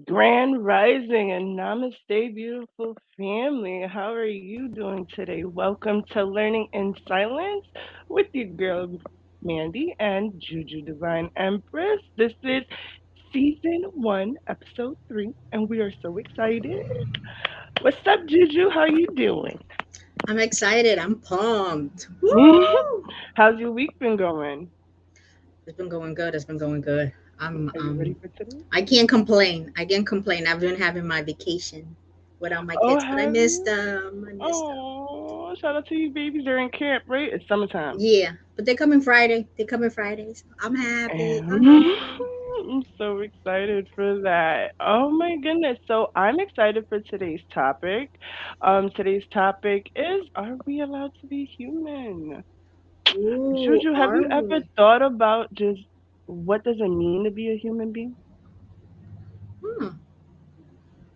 Grand Rising and Namaste, beautiful family. How are you doing today? Welcome to Learning in Silence with your girl Mandy and Juju Divine Empress. This is season 1, episode 3, and we are so excited. What's up, Juju? How you doing? I'm excited. I'm pumped. Woo! How's your week been going? It's been going good. It's been going good. I'm Are you ready for today? I can't complain. I can't complain. I've been having my vacation without my Oh, kids, but I have miss you? them. I miss them. Oh, shout out to you, babies. They're in camp, right? It's summertime. Yeah, but they're coming Friday. They're coming Fridays. I'm happy. And I'm so excited for that. Oh my goodness. So I'm excited for today's topic. Today's topic is, are we allowed to be human? Ooh, Juju, have are you ever we? thought about just what does it mean to be a human being? Hmm.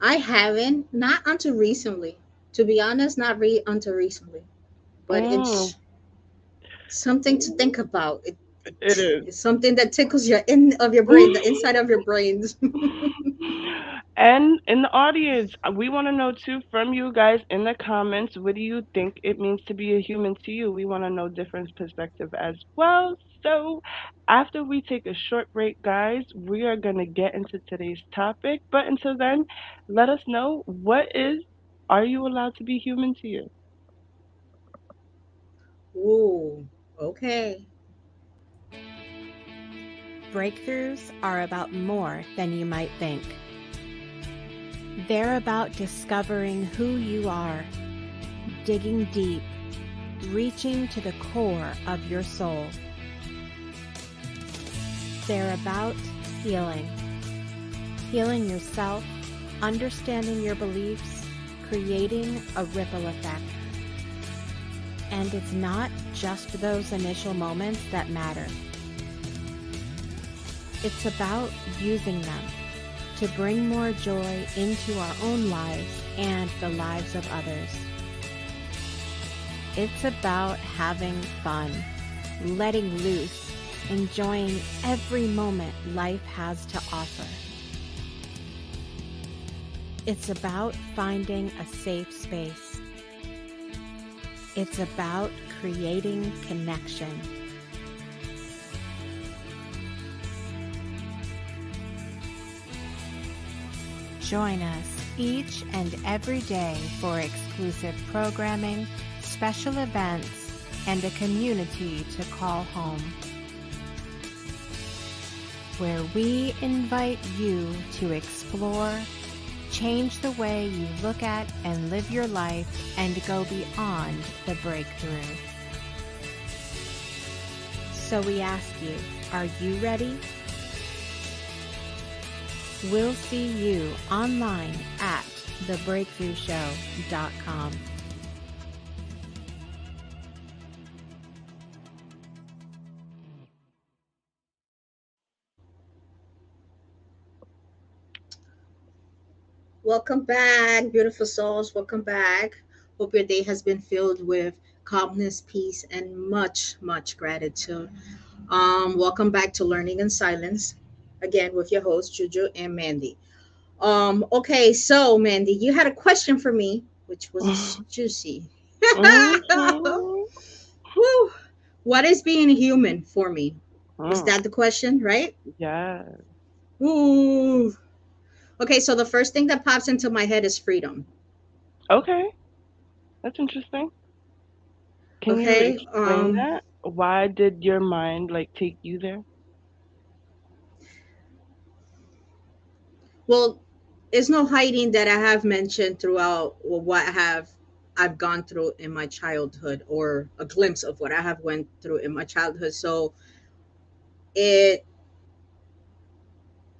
I haven't. Not until recently. To be honest, not until recently. But Mm, it's something to think about. it is. It's something that tickles your in of your brain, the inside of your brains. And in the audience, we want to know too from you guys in the comments, what do you think it means to be a human to you? We want to know different perspective as well. So, after we take a short break, guys, we are going to get into today's topic. But until then, let us know are you allowed to be human to you? Ooh, okay. Breakthroughs are about more than you might think. They're about discovering who you are, digging deep, reaching to the core of your soul. They're about healing. Healing yourself, understanding your beliefs, creating a ripple effect. And it's not just those initial moments that matter. It's about using them to bring more joy into our own lives and the lives of others. It's about having fun, letting loose, enjoying every moment life has to offer. It's about finding a safe space, It's about creating connection. Join us each and every day for exclusive programming, special events, and a community to call home, where we invite you to explore, change the way you look at and live your life, and go beyond the breakthrough. So we ask you, are you ready? We'll see you online at thebreakthroughshow.com. Welcome back, beautiful souls. Welcome back. Hope your day has been filled with calmness, peace, and much, much gratitude. Welcome back to Learning in Silence. Again with your host, Juju and Mandee. Okay, so Mandee, you had a question for me, which was juicy. Mhm. Woo! What is being human for me? Was Mm. that the question, right? Yeah. Ooh. Okay, so the first thing that pops into my head is freedom. Okay, that's interesting. Can you Okay. explain that? Why did your mind like take you there? Well, it's no hiding that I have mentioned throughout what I've gone through in my childhood, or a glimpse of what I have went through in my childhood. So it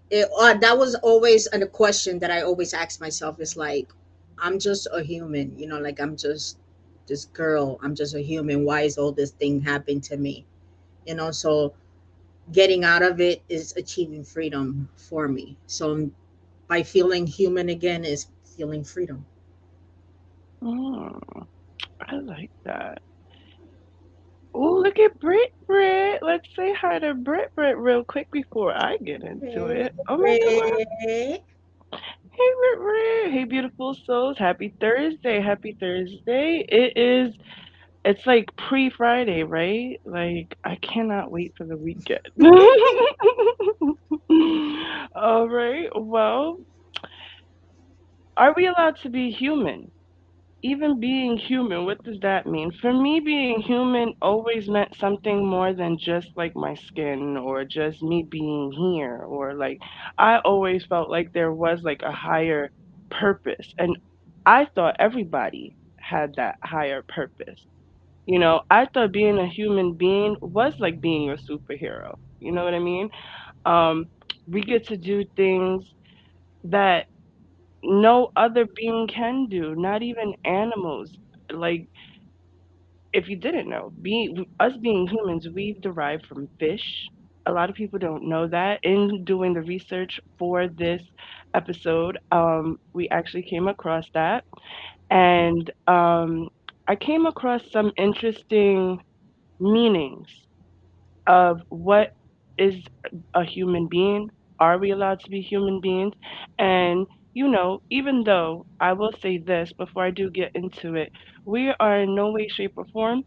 that was always a question that I always asked myself, is like, I'm just a human, like I'm just this girl. I'm just a human. Why is all this thing happening to me? So getting out of it is achieving freedom for me. So by feeling human again is feeling freedom. Mm, I like that. Oh, look at Brit Brit. Let's say hi to Brit Brit real quick before I get into Hey, it. Oh my God. Ray. Hey Brit Brit. Hey beautiful souls. Happy Thursday. Happy Thursday. It's like pre-Friday, right? Like I cannot wait for the weekend. All right. Well, are we allowed to be human? Even being human, what does that mean? For me, being human always meant something more than just like my skin or just me being here, or like I always felt like there was like a higher purpose. And I thought everybody had that higher purpose. I thought being a human being was like being a superhero. You know what I mean? Um, we get to do things that no other being can do, not even animals. Like, if you didn't know, us being humans, we've derived from fish. A lot of people don't know that. In doing the research for this episode, we actually came across that, and I came across some interesting meanings of what is a human being. Are we allowed to be human beings? And, even though I will say this before I do get into it, we are in no way, shape, or form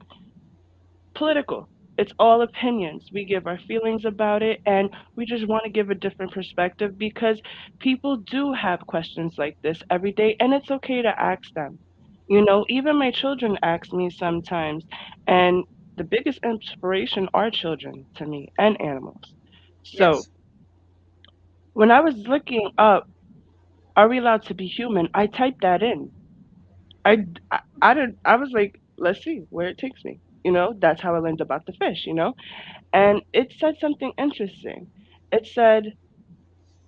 political. It's all opinions. We give our feelings about it, and we just want to give a different perspective because people do have questions like this every day, and it's okay to ask them. Even my children ask me sometimes, and the biggest inspiration are children to me and animals. So Yes. when I was looking up, are we allowed to be human? I typed that in. I did. I was like, let's see where it takes me. That's how I learned about the fish. And it said something interesting. It said,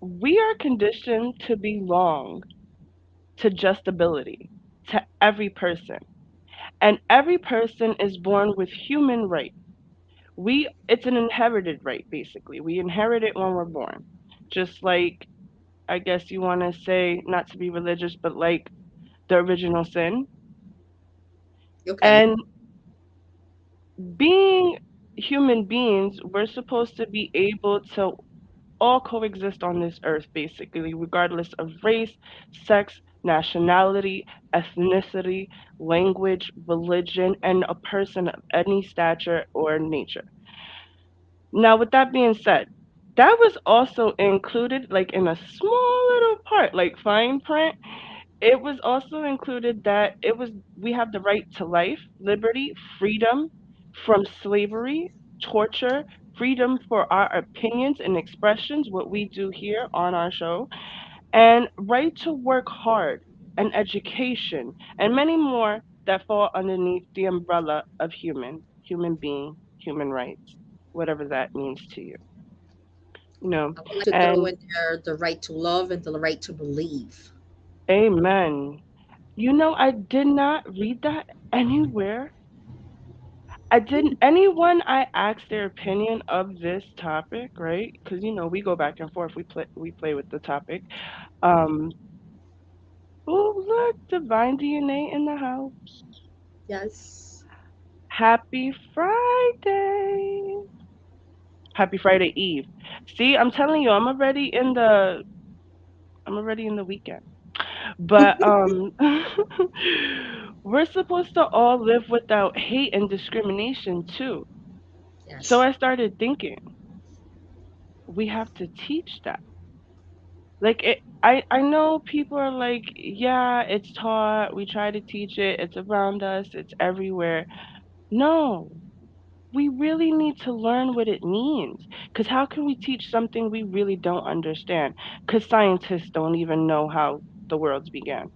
we are conditioned to belong to just ability, to every person. And every person is born with human rights. It's an inherited right, basically. We inherit it when we're born. Just like, I guess you want to say, not to be religious, but like the original sin. Okay. And being human beings, we're supposed to be able to all coexist on this earth, basically, regardless of race, sex. nationality, ethnicity, language, religion, and a person of any stature or nature. Now, with that being said, that was also included, like in a small little part, like fine print. It was also included that we have the right to life, liberty, freedom from slavery, torture, freedom for our opinions and expressions, what we do here on our show, and right to work hard, and education, and many more that fall underneath the umbrella of human being, human rights, whatever that means to you. You know, I would like to throw and in there the right to love and the right to believe. amen. You know, I did not read that anywhere. I didn't. Anyone I asked their opinion of this topic, right? Because we go back and forth. We play with the topic. Um. Oh, look, divine DNA in the house. Yes. Happy Friday. Happy Friday Eve. See, I'm telling you, I'm already in the weekend. But we're supposed to all live without hate and discrimination too. So Yes. I started thinking, we have to teach that. Like I know people are like, yeah, it's taught, we try to teach it, it's around us, it's everywhere. No, we really need to learn what it means. Because how can we teach something we really don't understand? Because scientists don't even know how the worlds began.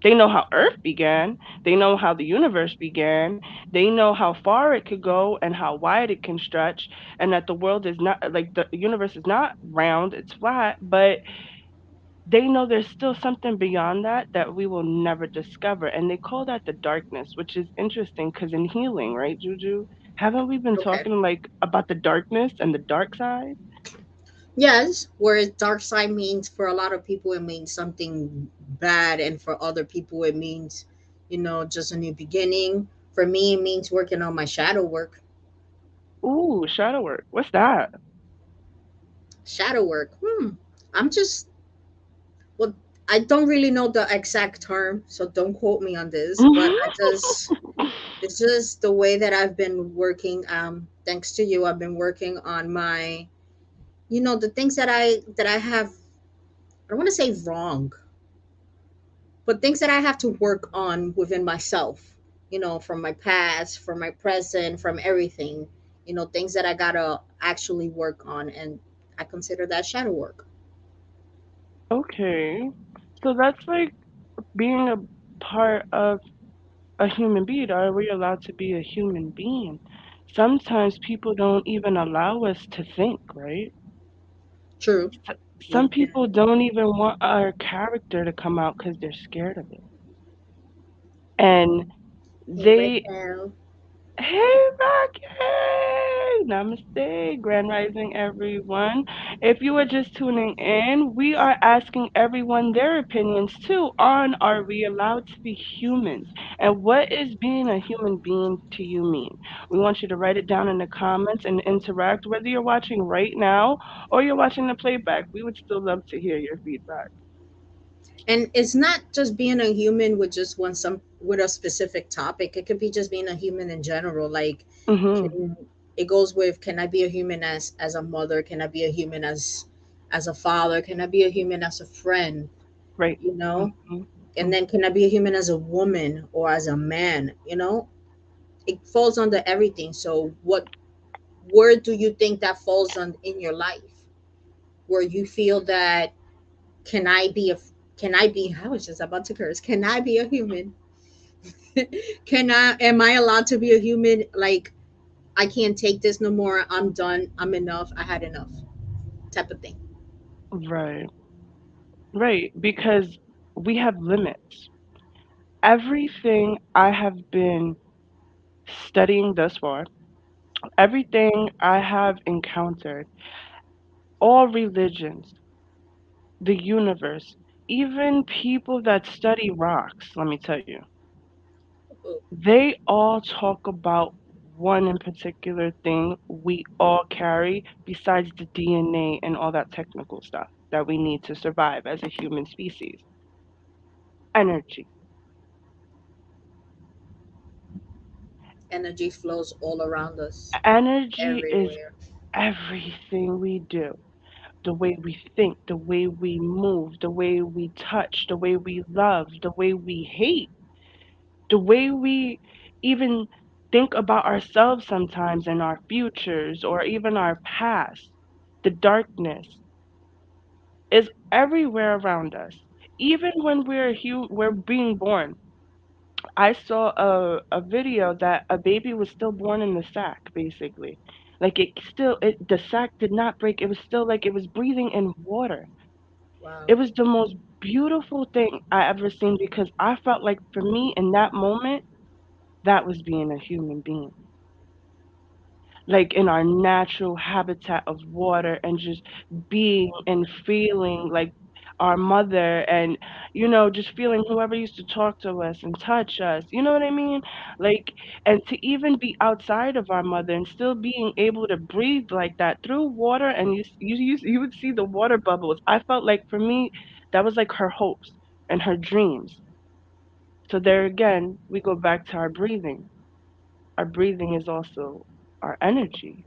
They know how Earth began. They know how the universe began. They know how far it could go and how wide it can stretch, and that the world is not like the universe is not round, it's flat, but they know there's still something beyond that that we will never discover. And they call that the darkness, which is interesting because in healing, right, Juju? Haven't we been Okay. talking like about the darkness and the dark side? Yes, whereas dark side means for a lot of people it means something bad, and for other people it means, just a new beginning. For me, it means working on my shadow work. Ooh, shadow work. What's that? Shadow work. I'm just well, I don't really know the exact term, so don't quote me on this. But it's just the way that I've been working. Thanks to you, I've been working on my, the things that I have. I don't want to say wrong, but things that I have to work on within myself, from my past, from my present, from everything, things that I gotta actually work on. And I consider that shadow work. Okay. So that's like being a part of a human being. Are we allowed to be a human being? Sometimes people don't even allow us to think, right? True. Some We people don't even want our character to come out because they're scared of it. And Hey they, Raquel. hey, Rocky! Namaste, Grand Rising, everyone. If you are just tuning in, we are asking everyone their opinions too on, are we allowed to be humans? And what is being a human being to you mean? We want you to write it down in the comments and interact, whether you're watching right now or you're watching the playback. We would still love to hear your feedback. And it's not just being a human with just with a specific topic. It could be just being a human in general. Like, Mm-hmm. can it goes with, can I be a human as a mother? Can I be a human as a father? Can I be a human as a friend? Right. You know? Mm-hmm. And then can I be a human as a woman or as a man? It falls under everything. So where do you think that falls on in your life? Where you feel that, can I be a can I be I was just about to curse. Can I be a human? Am I allowed to be a human? Like, I can't take this no more. I'm done. I'm enough. I had enough. Type of thing. Right. Right. Because we have limits. Everything I have been studying thus far, everything I have encountered, all religions, the universe, even people that study rocks, let me tell you, they all talk about one in particular thing we all carry besides the DNA and all that technical stuff that we need to survive as a human species. Energy. Energy flows all around us, Energy is everywhere. everything we do. The way we think, the way we move, the way we touch, the way we love, the way we hate, the way we even think about ourselves sometimes and our futures or even our past. The darkness is everywhere around us. Even when we're being born. I saw a video that a baby was still born in the sack, basically. Like the sack did not break. It was still like it was breathing in water. Wow. It was the most beautiful thing I ever seen because I felt like for me in that moment, that was being a human being. Like in our natural habitat of water and just being and feeling like our mother and just feeling whoever used to talk to us and touch us, you know what I mean? Like, and to even be outside of our mother and still being able to breathe like that through water, and you would see the water bubbles. I felt like for me that was like her hopes and her dreams. So there again we go back to our breathing. Our breathing is also our energy.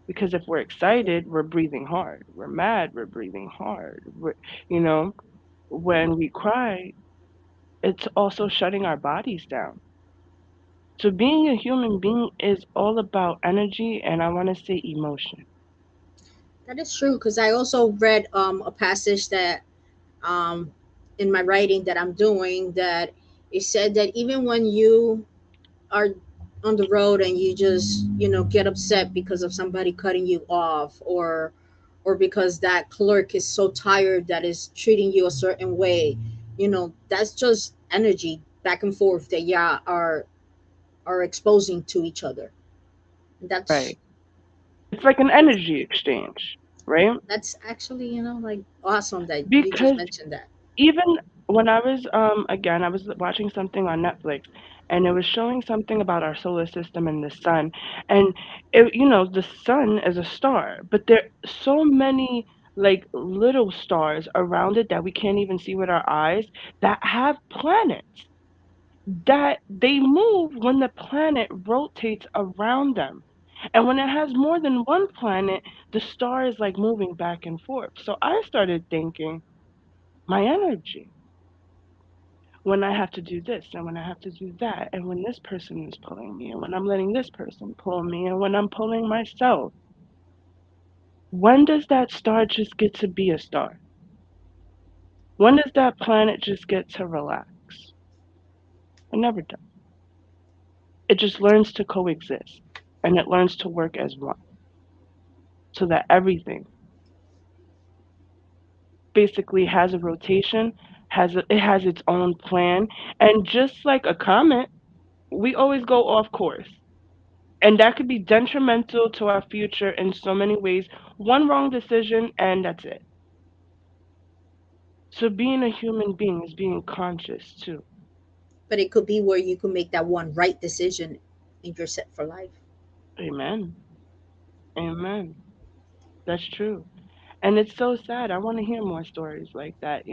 Because if we're excited, we're breathing hard. We're mad, we're breathing hard. You know, when we cry, it's also shutting our bodies down. So being a human being is all about energy and I want to say emotion. That is true because I also read a passage that um, in my writing that I'm doing that it said that even when you are on the road and you just get upset because of somebody cutting you off, or because that clerk is so tired that is treating you a certain way, that's just energy back and forth that are exposing to each other. That's Right. It's like an energy exchange, right? that's actually like awesome that you just Because mentioned that. even when I was again, I was watching something on Netflix and it was showing something about our solar system and the sun. And the sun is a star, but there are so many like little stars around it that we can't even see with our eyes that have planets that they move when the planet rotates around them. And when it has more than one planet, the star is like moving back and forth. So I started thinking, my energy, when I have to do this and when I have to do that, and when this person is pulling me, and when I'm letting this person pull me, and when I'm pulling myself, when does that star just get to be a star? When does that planet just get to relax? It never does. It just learns to coexist and it learns to work as one so that everything basically has a rotation, it has its own plan, and just like a comet, we always go off course. And that could be detrimental to our future in so many ways. One wrong decision, and that's it. So, being a human being is being conscious too. But it could be where you could make that one right decision and you're set for life. Amen. Amen. That's true. And it's so sad. I want to hear more stories like that.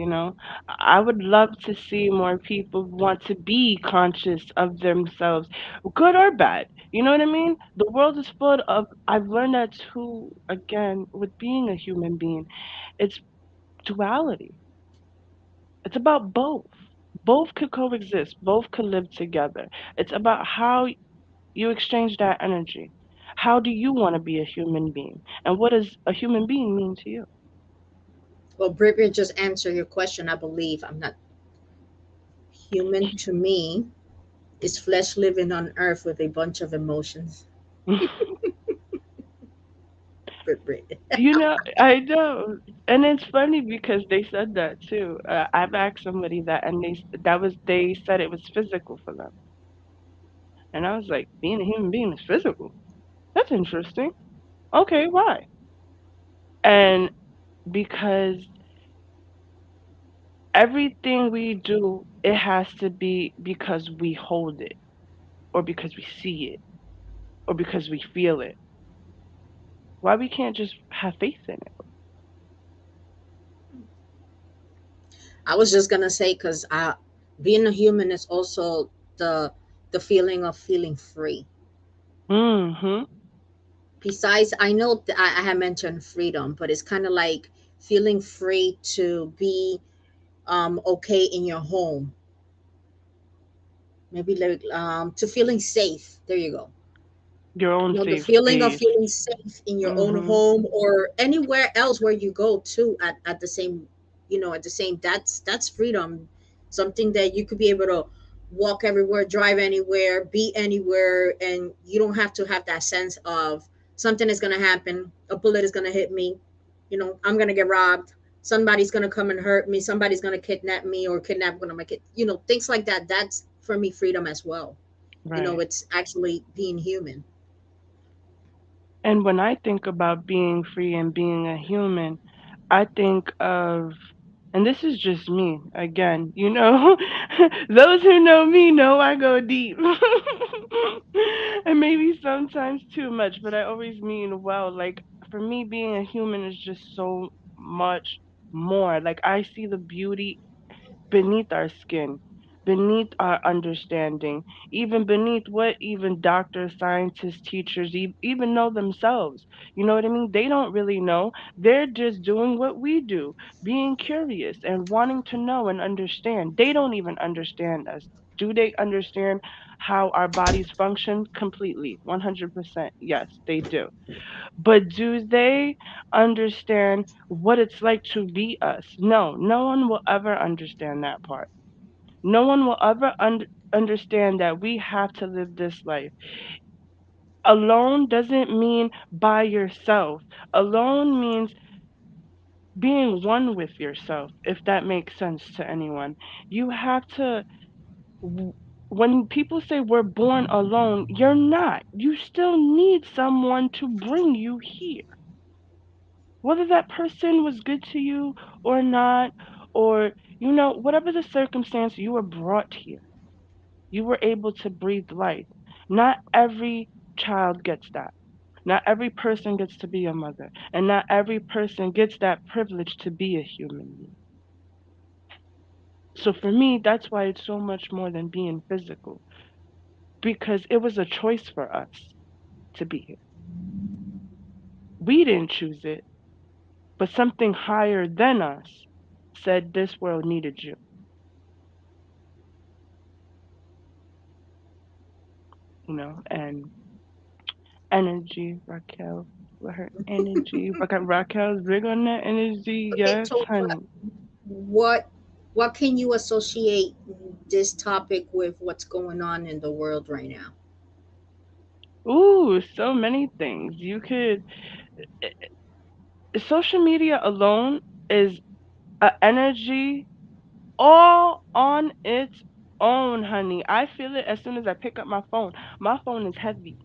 I would love to see more people want to be conscious of themselves, good or bad. You know what I mean? The world is full of, I've learned that too, again, with being a human being. It's duality. It's about both. Both could coexist, both could live together. It's about how you exchange that energy. How do you want to be a human being? And what does a human being mean to you? Well, Brit just answered your question. I believe I'm not human. To me, is flesh living on earth with a bunch of emotions. Brit. I know, and it's funny because they said that too. I've asked somebody that, and they said it was physical for them, and I was like, being a human being is physical. That's interesting. Okay, why? And because everything we do, it has to be because we hold it, or because we see it, or because we feel it. Why we can't just have faith in it? I was just gonna say because being a human is also the the feeling of feeling free. Mhm. Besides, I know I have mentioned freedom, but it's kind of like feeling free to be okay in your home, maybe like to feeling safe. There you go. Your own The safe feeling of space. feeling safe in your own Mhm. home or anywhere else where you go to at the same, at the same, that's freedom. Something that you could be able to walk everywhere, drive anywhere, be anywhere, and you don't have to have that sense of something is going to happen, a bullet is going to hit me, I'm going to get robbed, somebody's going to come and hurt me, somebody's going to kidnap me or kidnap one of my kids, things like that. That's for me freedom as well. Right. It's actually being human. And when I think about being free and being a human, I think of, and this is just me again, those who know me know I go deep. And maybe sometimes too much, but I always mean well. Like, for me, being a human is just so much more. Like, I see the beauty beneath our skin, beneath our understanding, even beneath what even doctors, scientists, teachers even know themselves. You know what I mean? They don't really know. They're just doing what we do, being curious and wanting to know and understand. They don't even understand us. Do they understand how our bodies function? Completely, 100%? Yes, they do. But do they understand what it's like to be us? No, no one will ever understand that part. No one will ever understand that we have to live this life. Alone doesn't mean by yourself. Alone means being one with yourself, if that makes sense to anyone. You have to, w- when people say we're born alone, you're not. You still need someone to bring you here. Whether that person was good to you or not, or, whatever the circumstance, you were brought here. You were able to breathe life. Not every child gets that. Not every person gets to be a mother. And not every person gets that privilege to be a human being. So for me, that's why it's so much more than being physical, because it was a choice for us to be here. We didn't choose it, but something higher than us said this world needed you, and energy, Raquel, with her energy. Raquel's big on that energy. Okay, Yes, so honey. what can you associate this topic with what's going on in the world right now? Ooh, so many things. Social media alone is a energy all on its own, honey. I feel it as soon as I pick up my phone. My phone is heavy.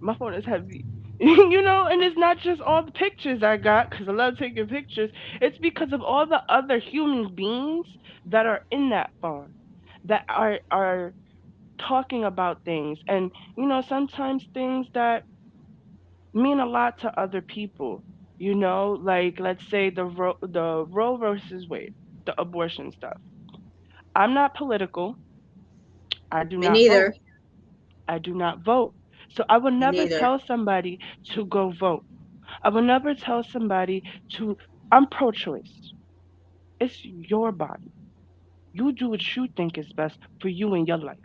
My phone is heavy. And it's not just all the pictures I got because I love taking pictures. It's because of all the other human beings that are in that phone, that are talking about things, and sometimes things that mean a lot to other people. Like, let's say the Roe versus Wade, the abortion stuff. I'm not political. I do Me not vote. neither. I do not vote. So I will Me never neither. tell somebody to go vote. I will never tell somebody to. I'm pro-choice. It's your body. You do what you think is best for you in your life.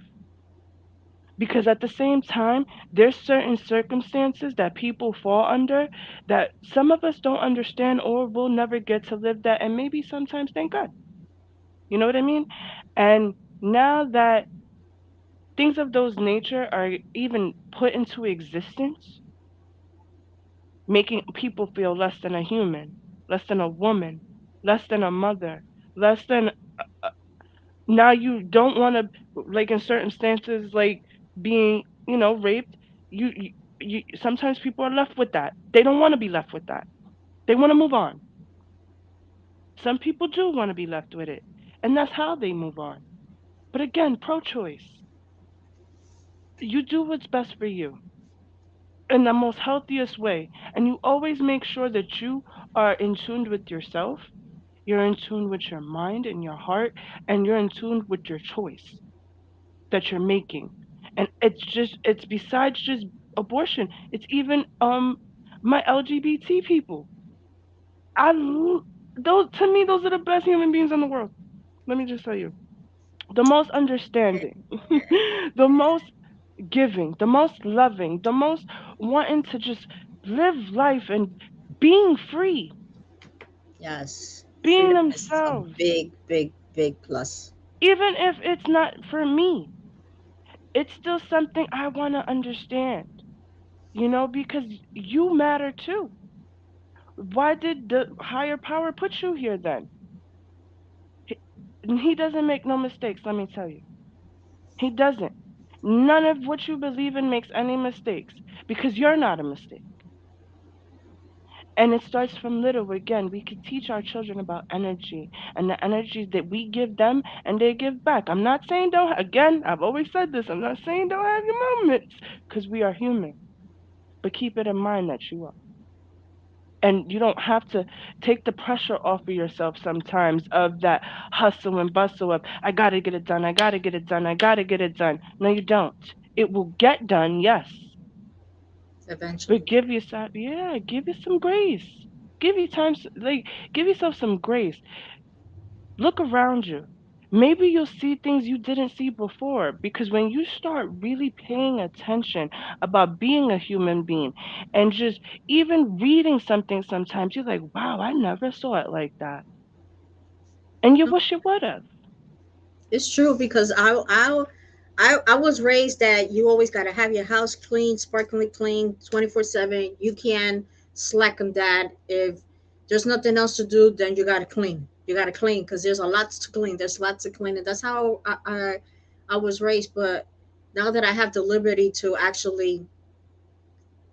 Because at the same time, there's certain circumstances that people fall under that some of us don't understand or will never get to live that, and maybe sometimes thank God. You know what I mean? And now that things of those nature are even put into existence, making people feel less than a human, less than a woman, less than a mother, less than, now you don't want to, like, in certain stances, like being, raped. You sometimes people are left with that. They don't want to be left with that. They want to move on. Some people do want to be left with it, and that's how they move on. But again, pro-choice. You do what's best for you in the most healthiest way, and you always make sure that you are in tune with yourself You're in tune with your mind and your heart, and you're in tune with your choice that you're making. And it's besides just abortion. It's even my LGBT people. Those, to me, those are the best human beings in the world. Let me just tell you, the most understanding, the most giving, the most loving, the most wanting to just live life and being free, Yes. being Freedom is a themselves, big, big, big plus. even if it's not for me. It's still something I want to understand, because you matter too. Why did the higher power put you here then? He, he doesn't make no mistakes, let me tell you. He doesn't. None of what you believe in makes any mistakes because you're not a mistake. And it starts from little. Again, we could teach our children about energy and the energy that we give them and they give back. I'm not saying don't, again, I've always said this, I'm not saying don't have your moments because we are human, but keep it in mind that you are. And you don't have to take the pressure off of yourself sometimes of that hustle and bustle of, I got to get it done, I got to get it done, I got to get it done. No, you don't. It will get done, yes, but Eventually. give yourself, yeah, give you some grace. Give you time, like, give yourself some grace. Look around you. Maybe you'll see things you didn't see before because when you start really paying attention about being a human being and just even reading something sometimes, you're like, wow, I never saw it like that. And you wish you would have. It's true because I was raised that you always got to have your house clean, sparkling clean, 24/7. You can slack on that. If there's nothing else to do, then you got to clean. You got to clean because there's a lot to clean. There's lots to clean, and that's how I was raised. But now that I have the liberty to actually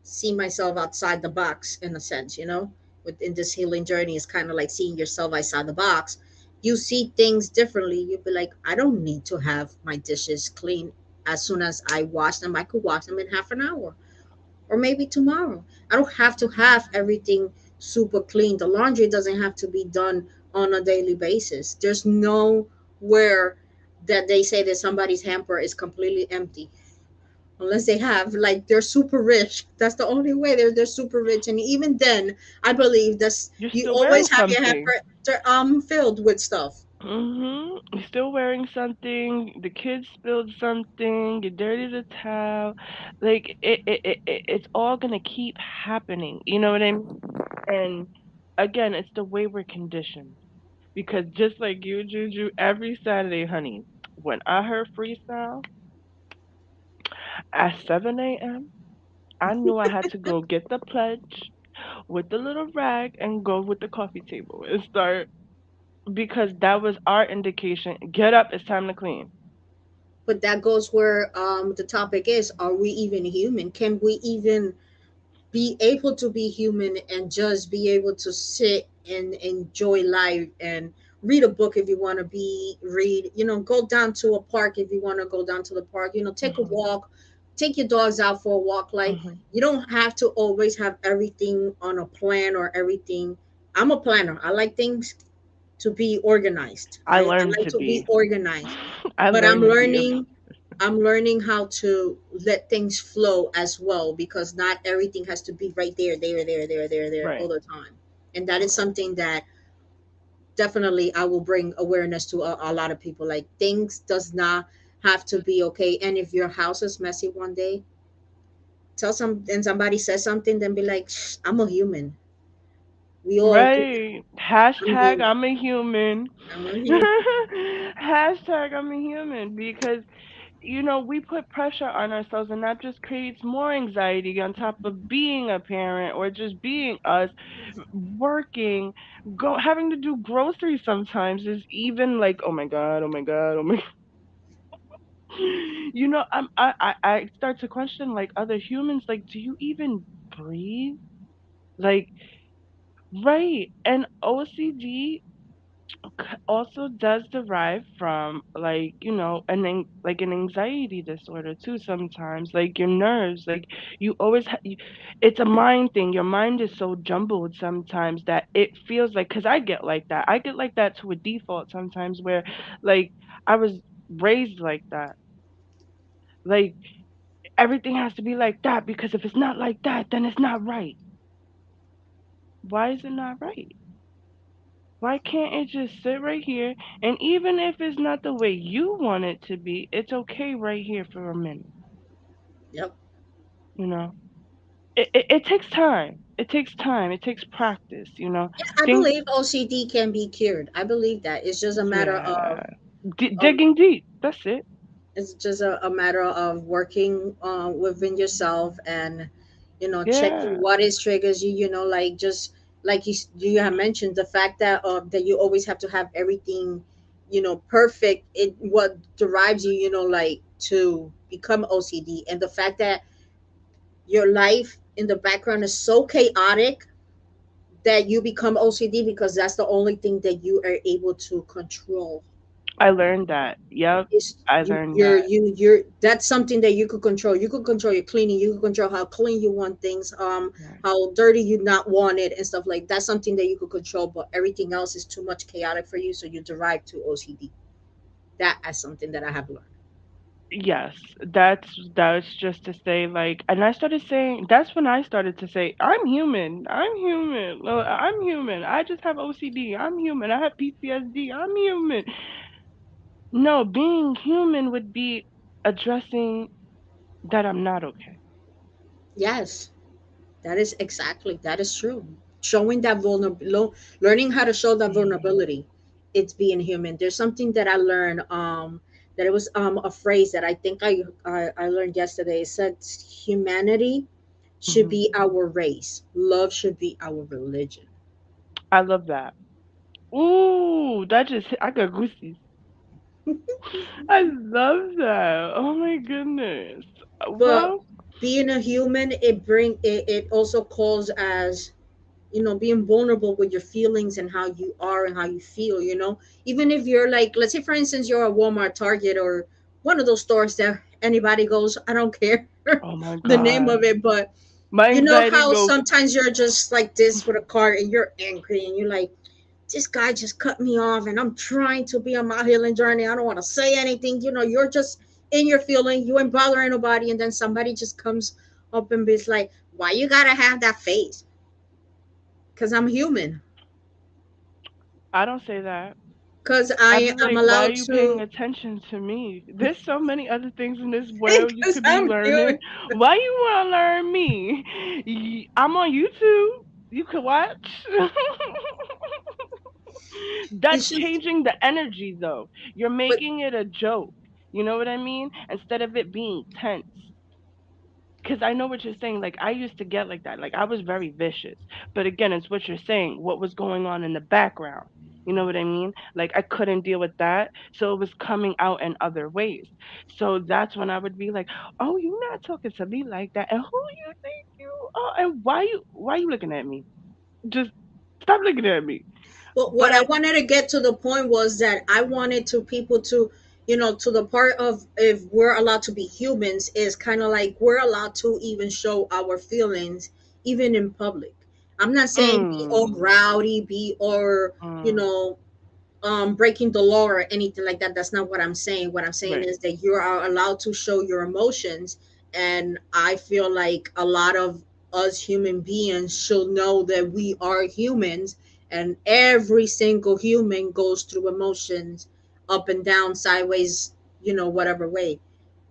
see myself outside the box, in a sense, within this healing journey, is kind of like seeing yourself outside the box. You see things differently. You be like, I don't need to have my dishes clean as soon as I wash them. I could wash them in half an hour or maybe tomorrow. I don't have to have everything super clean. The laundry doesn't have to be done on a daily basis. There's nowhere that they say that somebody's hamper is completely empty unless they have, like, they're super rich. That's the only way they're super rich. And even then, I believe that's, You're you still wearing always have your something. hamper filled with stuff. You're still wearing something. The kids spilled something. You dirty the towel. Like it's all gonna keep happening. You know what I mean? And again, it's the way we're conditioned. Because just like you, Juju, every Saturday, honey, when I heard freestyle at 7 a.m., I knew I had to go get the pledge with the little rag and go with the coffee table and start because that was our indication. Get up, it's time to clean. But that goes where the topic is, are we even human? Can we even be able to be human and just be able to sit and enjoy life and read a book if you want to be read, go down to a park if you want to go down to the park, take a Mhm. walk, take your dogs out for a walk. Like, Mhm. you don't have to always have everything on a plan or everything. I'm a planner. I like things to be organized. I I learned like to to be be. organized. I But learned to be. I'm learning how to let things flow as well, because not everything has to be right there all Right. the time. And that is Right. something that definitely I will bring awareness to a lot of people. Like, things does not have to be okay. And if your house is messy one day, tell some and somebody says something, then be like, "Shh, I'm a human. We all Right. I'm Hashtag human. I'm a human. I'm a human." Hashtag I'm a human because we put pressure on ourselves and that just creates more anxiety on top of being a parent or just being us working, go having to do groceries sometimes is even like, oh my god, oh my god, oh my I start to question like other humans, like, do you even breathe? Like, right. And OCD, also does derive from, like, like an anxiety disorder too sometimes, like your nerves, like you always it's a mind thing. Your mind is so jumbled sometimes that it feels like, cuz I get like that to a default sometimes, where like I was raised like that, like everything has to be like that, because if it's not like that, then it's not right. Why is it not right? Why can't it just sit right here? And even if it's not the way you want it to be, it's okay right here for a minute. Yep. You know, it takes time. It takes time. It takes practice. Yeah, I Things. believe OCD can be cured. I believe that. It's just a matter Yeah, of digging deep. That's it. it's just a matter of working within yourself and checking Yeah, what is triggers you, like just like you have mentioned the fact that that you always have to have everything perfect. It what derives you, like to become OCD, and the fact that your life in the background is so chaotic that you become OCD because that's the only thing that you are able to control. I learned that. Yep, It's I you learned you're that. you you're that's something that you could control. You could control your cleaning, you could control how clean you want things, Right. how dirty you not want it and stuff. Like that's something that you could control, but everything else is too much chaotic for you, so you derive to OCD. That is something that I have learned. Yes, that's just to say, like, and I started saying, that's when I started to say, I'm human. I'm human. I'm human. I just have OCD. I'm human. I have PTSD. I'm human. No, being human would be addressing that I'm not okay. Yes, that is true. Showing that vulnerable, learning how to show that Mhm. vulnerability, it's being human. There's something that I learned, that it was a phrase that I think I learned yesterday. It said humanity should Mhm. be our race. Love should be our religion. I love that. Ooh, I got goosies. I love that. Oh my goodness. But Well, being a human, it also calls as being vulnerable with your feelings and how you are and how you feel. Even if you're like, let's say for instance, you're a Walmart, Target, or one of those stores that anybody goes, I don't care oh my the name God. of it, but My you know anxiety how goes, sometimes you're just like this with a cart and you're angry and you're like, this guy just cut me off and I'm trying to be on my healing journey. I don't want to say anything. You're just in your feeling. You ain't bothering nobody. And then somebody just comes up and be like, why you gotta have that face? Because I'm human. I don't say that. Because I'd be I'm like, why are allowed you paying to. attention to me? There's so many other things in this world you Because could be I'm learning. human. Why you want to learn me? I'm on YouTube. You could watch. It's That's just, changing the energy, though. You're but making it a joke. You know what I mean? Instead of it being tense. Because I know what you're saying. Like, I used to get like that. Like, I was very vicious. But again, it's what you're saying. What was going on in the background? You know what I mean? Like, I couldn't deal with that. So it was coming out in other ways. So that's when I would be like, oh, you're not talking to me like that. And who you think you are? And why you looking at me? Just stop looking at me. what I But, wanted to get to the point was that I wanted to people to, to the part of if we're allowed to be humans is kind of like we're allowed to even show our feelings even in public. I'm not saying be all mm, rowdy, be or you mm, know breaking the law or anything like that. That's not what I'm saying. What I'm saying right. is that you are allowed to show your emotions, and I feel like a lot of us human beings should know that we are humans, and every single human goes through emotions, up and down, sideways, whatever way.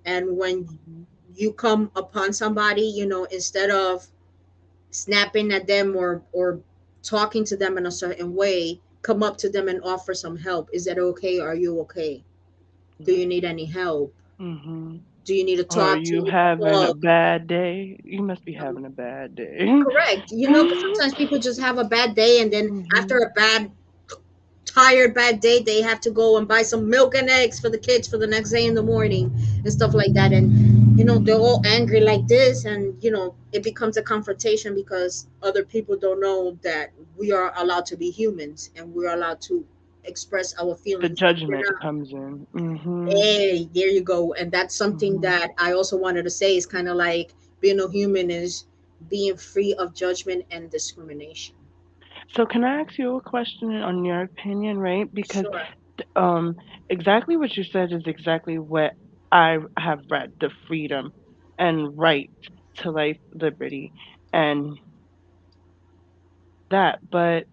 And when Mhm. you come upon somebody, instead of snapping at them or talking to them in a certain way, come up to them and offer some help. Is that okay? Are you okay? Do you Right. need any help? Mhm. Do you need to Are talk? Do you you need a having a hug? bad day? You must be having a bad day. Correct. Because sometimes people just have a bad day, and then after Mhm. a tired, bad day, they have to go and buy some milk and eggs for the kids for the next day in the morning and stuff like that. And, they're all angry like this, and, it becomes a confrontation because other people don't know that we are allowed to be humans and we're allowed to. express our The feelings. Like we're judgment not. comes in. Mhm. Hey, there you go. And that's something Mhm. that I also wanted to say is kind of like being a human is being free of judgment and discrimination. So can I ask you a question on your opinion, right? Because Sure. um exactly what you said is exactly what I have read, the freedom and right to life, liberty, and that. But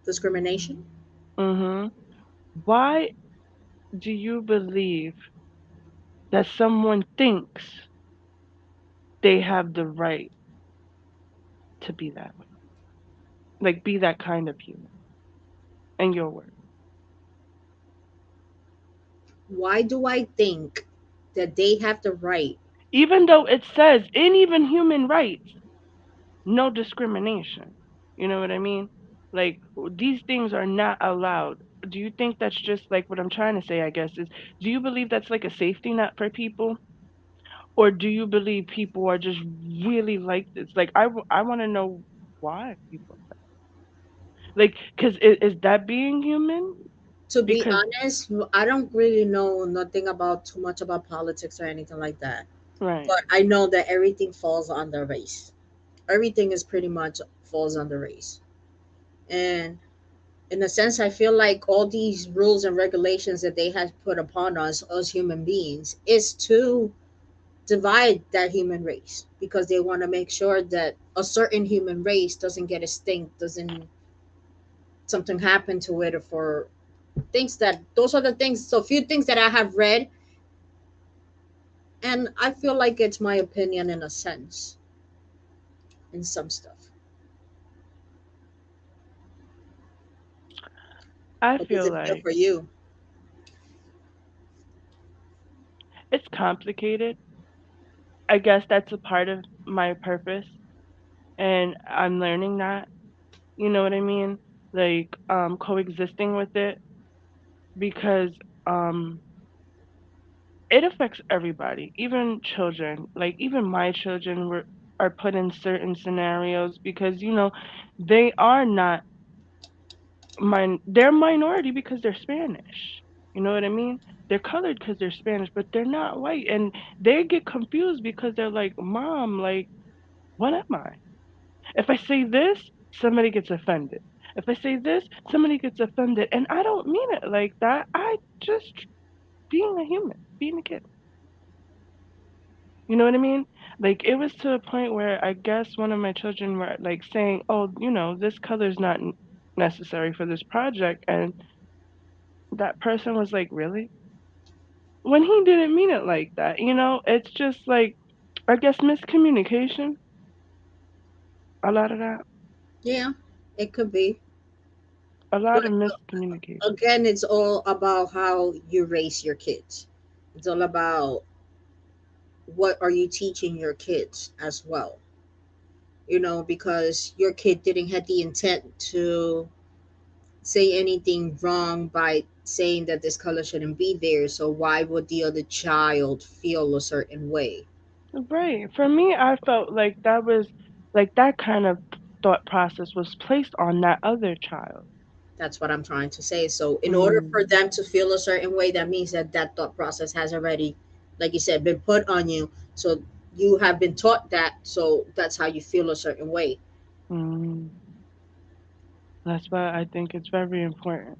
Discrimination. mhm, why do you believe that someone thinks they have the right to be that way? Like be that kind of human in your words. Why do I think that they have the right Even though it says in even human rights, no discrimination. You know what I mean? Like these things are not allowed. Do you think that's just like what I'm trying to say, I guess, is do you believe that's like a safety net for people? Or do you believe people are just really like this? Like I want to know why people like cuz is that being human? to be Because honest, I don't really know nothing about too much about politics or anything like that. right. But I know that everything falls under race. Everything is pretty much falls under race. And in a sense, I feel like all these rules and regulations that they have put upon us as human beings is to divide that human race because they want to make sure that a certain human race doesn't get extinct, doesn't something happen to it, or for things that those are the things. So few things that I have read, and I feel like it's my opinion in a sense in some stuff. I How does feel it feel like for you? it's complicated. I guess that's a part of my purpose and I'm learning that. You know what I mean? Like coexisting with it because um it affects everybody, even children. Like even my children were are put in certain scenarios because they are not they're minority because they're Spanish. You know what I mean? They're colored because they're Spanish, but they're not white, and they get confused because they're like, "Mom, like, what am I?" If I say this, somebody gets offended. If I say this, somebody gets offended. And I don't mean it like that. I just being a human, being a kid. You know what I mean? Like it was to a point where I guess one of my children were like saying, "Oh, this color is not necessary for this project." And that person was like, "Really?" When he didn't mean it like that. It's just like I guess miscommunication, a lot of that. Yeah, it could be. A lot But of miscommunication. again, it's all about how you raise your kids. It's all about what are you teaching your kids as well. Because your kid didn't have the intent to say anything wrong by saying that this color shouldn't be there. So why would the other child feel a certain way? Right. For me, I felt like that was like that kind of thought process was placed on that other child. That's what I'm trying to say. So in order Mm, for them to feel a certain way, that means that that thought process has already, like you said, been put on you. So you have been taught that. So that's how you feel a certain way. mm. That's why I think it's very important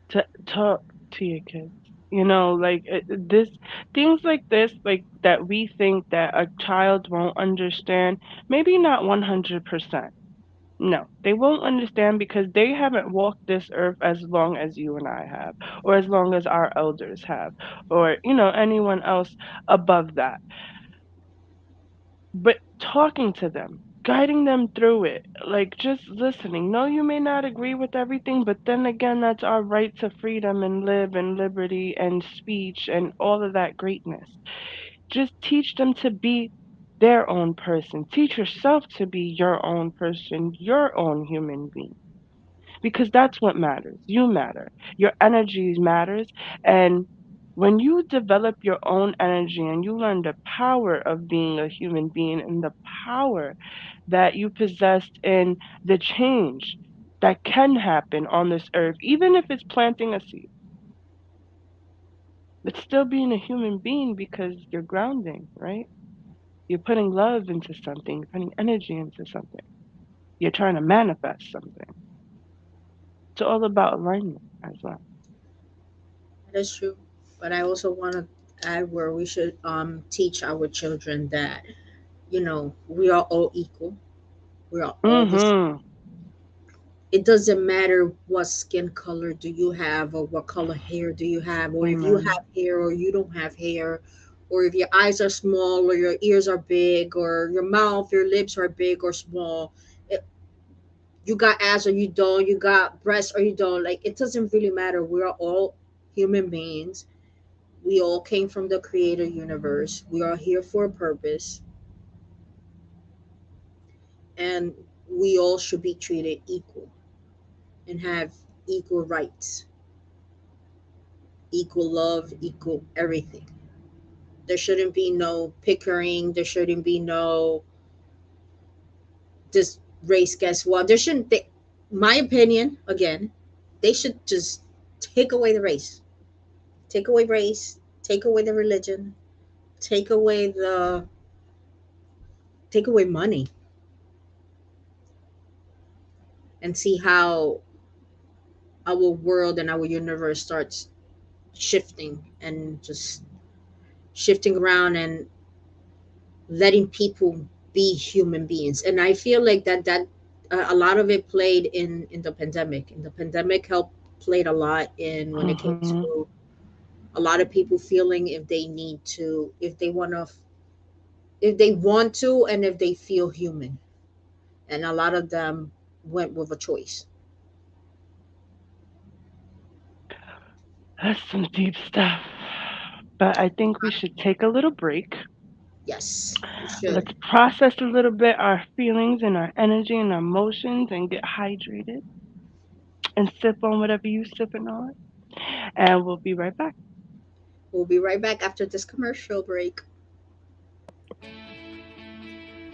to talk to your kids. Like this, things like this, like that we think that a child won't understand, maybe not 100%. No, they won't understand because they haven't walked this earth as long as you and I have, or as long as our elders have, or, anyone else above that. But talking to them, guiding them through it, like just listening. No, you may not agree with everything, but then again, that's our right to freedom and live and liberty and speech and all of that greatness. Just teach them to be their own person. Teach yourself to be your own person, your own human being, because that's what matters. You matter. Your energy matters. And when you develop your own energy and you learn the power of being a human being and the power that you possessed in the change, that can happen on this earth, even if it's planting a seed. It's still being a human being because you're grounding, right? You're putting love into something, you're putting energy into something. You're trying to manifest something. It's all about alignment as well. That is true. But I also want to add where we should teach our children that, we are all equal. We are all this. Mhm. It doesn't matter what skin color do you have, or what color hair do you have, or if you Amen. have hair or you don't have hair, or if your eyes are small or your ears are big, or your mouth, your lips are big or small. It, you got ass or you don't, you got breasts or you don't. Like, it doesn't really matter. We are all human beings. We all came from the creator universe. We are here for a purpose, and we all should be treated equal and have equal rights, equal love, equal everything. There shouldn't be no pickering. There shouldn't be no this race. Guess what? There shouldn't. My opinion, again, they should just take away the race, take away race, take away the religion, take away take away money, and see how our world and our universe starts shifting, and just shifting around, and letting people be human beings. And I feel like that a lot of it played in the pandemic. And the pandemic helped played a lot in when it came Mhm. to a lot of people feeling if they need to, if they want to, and if they feel human. And a lot of them went with a choice. That's some deep stuff. But I think we should take a little break. Yes, we should. Let's process a little bit our feelings and our energy and our emotions and get hydrated and sip on whatever you sipping on. And we'll be right back. We'll be right back after this commercial break.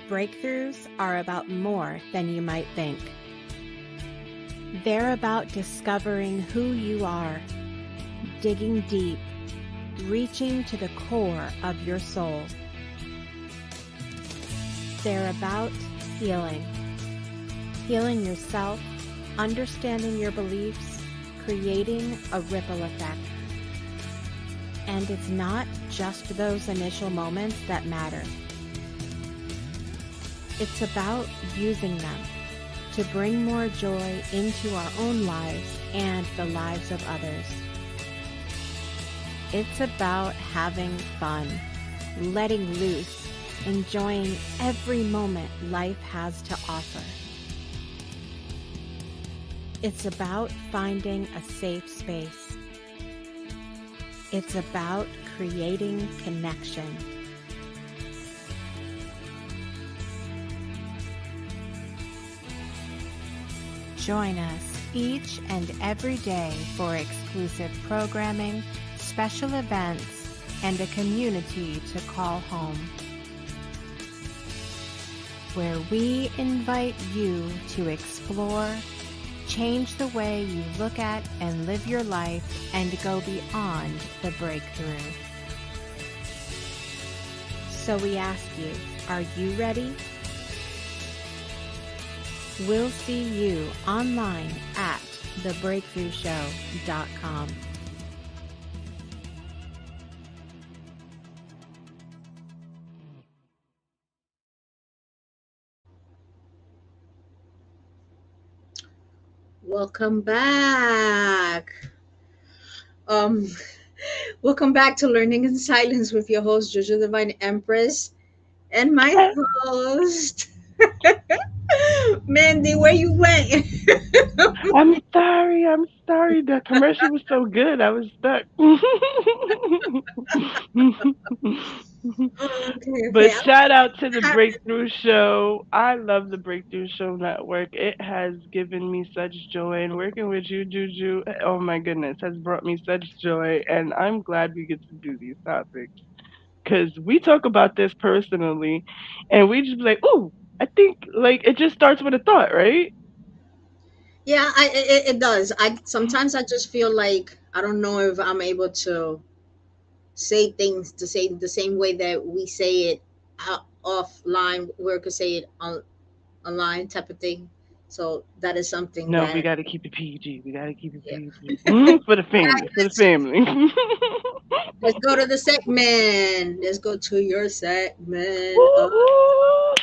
Breakthroughs are about more than you might think. They're about discovering who you are, digging deep, reaching to the core of your soul. They're about healing. Healing yourself, understanding your beliefs, creating a ripple effect. And it's not just those initial moments that matter. It's about using them to bring more joy into our own lives and the lives of others. It's about having fun, letting loose, enjoying every moment life has to offer. It's about finding a safe space. It's about creating connection. Join us each and every day for exclusive programming, special events, and a community to call home, where we invite you to explore, change the way you look at and live your life, and go beyond the breakthrough. So we ask you, are you ready? We'll see you online at thebreakthroughshow.com. Welcome back. Um, Welcome back to Learning in Silence with your host, Juju Divine Empress, and my host, Mandy. Where you went? I'm sorry. I'm sorry. The commercial was so good. I was stuck. Okay, okay. But shout out to the Breakthrough Show. I love the Breakthrough Show Network. It has given me such joy, and working with you, Juju, oh my goodness, has brought me such joy. And I'm glad we get to do these topics because we talk about this personally, and we just be like, "Ooh, I think like it just starts with a thought, right?" Yeah, it does. I sometimes I just feel like I don't know if I'm able to say things to say the same way that we say it out offline. We could say it on online type of thing. So that is something No, we that got to keep it PG. We got to keep it yeah. PG for the family. For the Let's family. let's go to the segment. Let's go to your segment. Woo woo!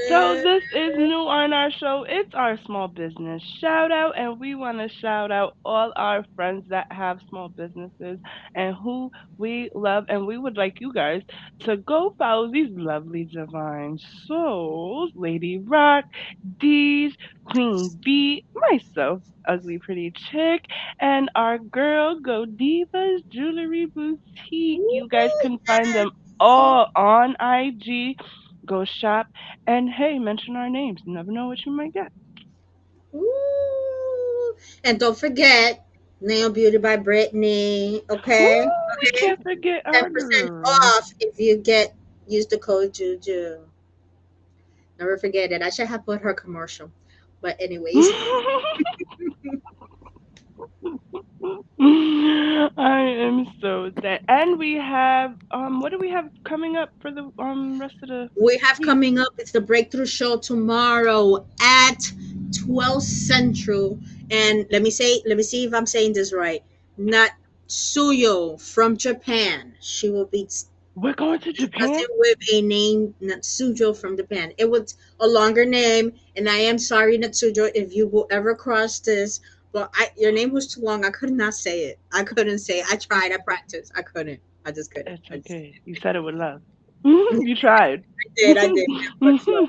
So this is new on our show. It's our small business shout out, and we want to shout out all our friends that have small businesses and who we love, and we would like you guys to go follow these lovely divine souls: Lady Rock, Dee's, Queen B, myself, Ugly Pretty Chick, and our girl Go Divas Jewelry Boutique. You guys can find them all on IG. Go shop and hey, mention our names. You never know what you might get. Ooh. And don't forget, Nail Beauty by Brittany. Okay, Ooh, we okay. can't forget our 10% girl. off if you get use the code Juju. Never forget it. I should have put her commercial. But anyways, I am so sad. And we have what do we have coming up for the rest of the we have week? coming up, it's the Breakthrough Show tomorrow at 12 Central. And let me see if I'm saying this right. Natsuyo from Japan. She will be We're going to Japan? discussing with a name Natsujo from Japan. It was a longer name, and I am sorry, Natsujo, if you will ever cross this. But your name was too long. I could not say it. I couldn't say it. I tried. I practiced. I couldn't. I just couldn't. It's I just okay. You said it with love. You tried. did. I did. It was slow.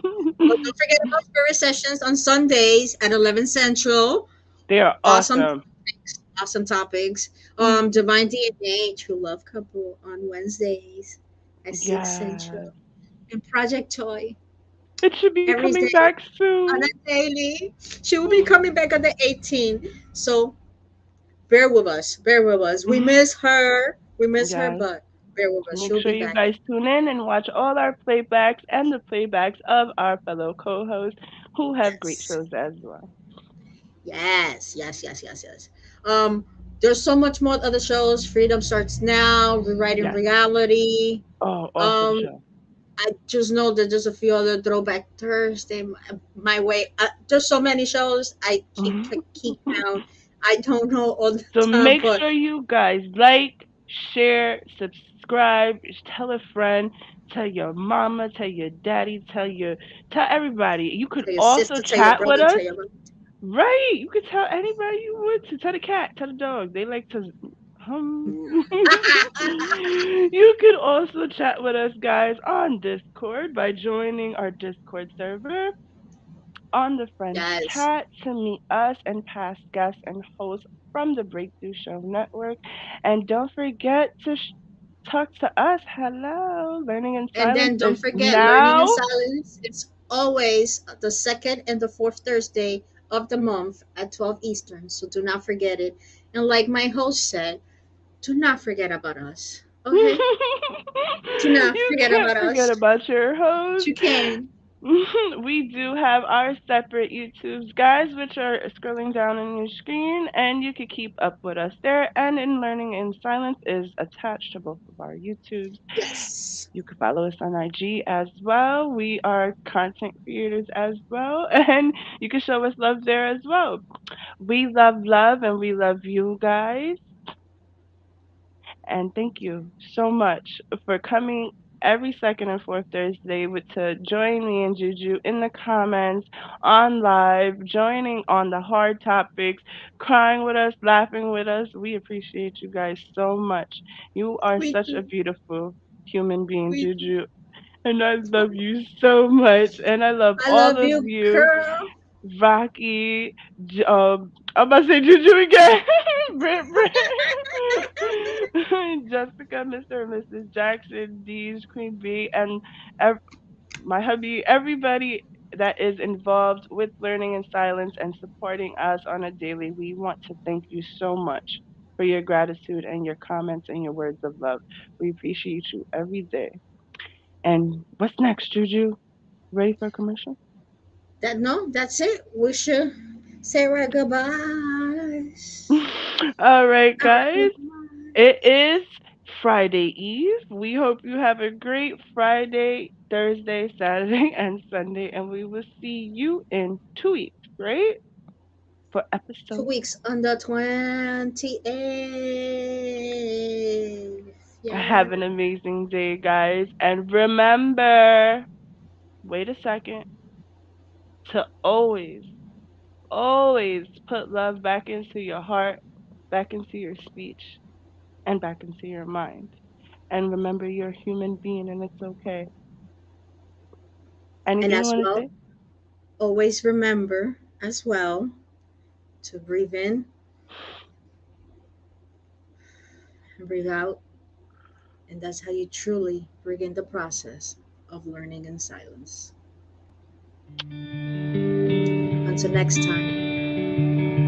But don't forget about Spirit Sessions on Sundays at 11 Central. They are Awesome awesome. topics. Awesome topics. Divine DNA, True Love Couple on Wednesdays at 6 Yes. Central. And Project Toy It should be every coming day back on soon. a daily. She will be coming back on the 18th. So bear with us. Bear with us. We miss her. We miss her, Yes. but bear with us. Make She'll sure be you back. guys tune in and watch all our playbacks and the playbacks of our fellow co-hosts who have great Yes. shows as well. Yes. Yes. Yes. Yes. Yes. Um, there's so much more other shows. Freedom Starts Now, Rewriting Yes. Reality. Oh, awesome Um, show. I just know that there's a few other Throwback Thursday, my way. There's so many shows. I keep count. I don't know all the So time, make but sure you guys like, share, subscribe, tell a friend, tell your mama, tell your daddy, tell everybody. You could tell your also sister, tell your chat with brother, us. tell your mom. Right. You could tell anybody you want to. Tell the cat, tell the dog. They like to You could also chat with us guys on Discord by joining our Discord server on the friends Yes. chat to meet us and past guests and hosts from the Breakthrough Show Network. And don't forget to talk to us. Hello. Learning in And Silence then don't is forget, Learning in now. Silence. It's always the second and the fourth Thursday of the month at 12 Eastern. So do not forget it. And like my host said, do not forget about us. Okay? Do not You forget can't about forget us. about your But host. you can. We do have our separate YouTubes, guys, which are scrolling down on your screen, and you can keep up with us there. And in Learning in Silence is attached to both of our YouTubes. Yes. You can follow us on IG as well. We are content creators as well, and you can show us love there as well. We love, and we love you guys. And thank you so much for coming every second and fourth Thursday to join me and Juju in the comments, on live, joining on the hard topics, crying with us, laughing with us. We appreciate you guys so much. You are We such a do. beautiful human being, We do. Juju. And I love you so much. And I love I all love of you, you. girl. Rocky, I'm about to say Juju again. Britt, Jessica, Mr. and Mrs. Jackson, Dee's, Queen B, and ev- my hubby, everybody that is involved with Learning in Silence and supporting us on a daily. We want to thank you so much for your gratitude and your comments and your words of love. We appreciate you every day. And what's next, Juju? Ready for a commercial? That no, that's it. We should. Sarah goodbyes. All right, Our guys. It goodbyes. is Friday Eve. We hope you have a great Friday, Thursday, Saturday, and Sunday, and we will see you in 2 weeks, right? For Two episode. weeks under 28. Yeah. Have an amazing day, guys. And remember, wait a second, to always put love back into your heart, back into your speech, and back into your mind. And remember, you're a human being and it's okay. And Anything you as want to well, say? always remember as well to breathe in and breathe out. And that's how you truly begin the process of learning in silence. Until next time.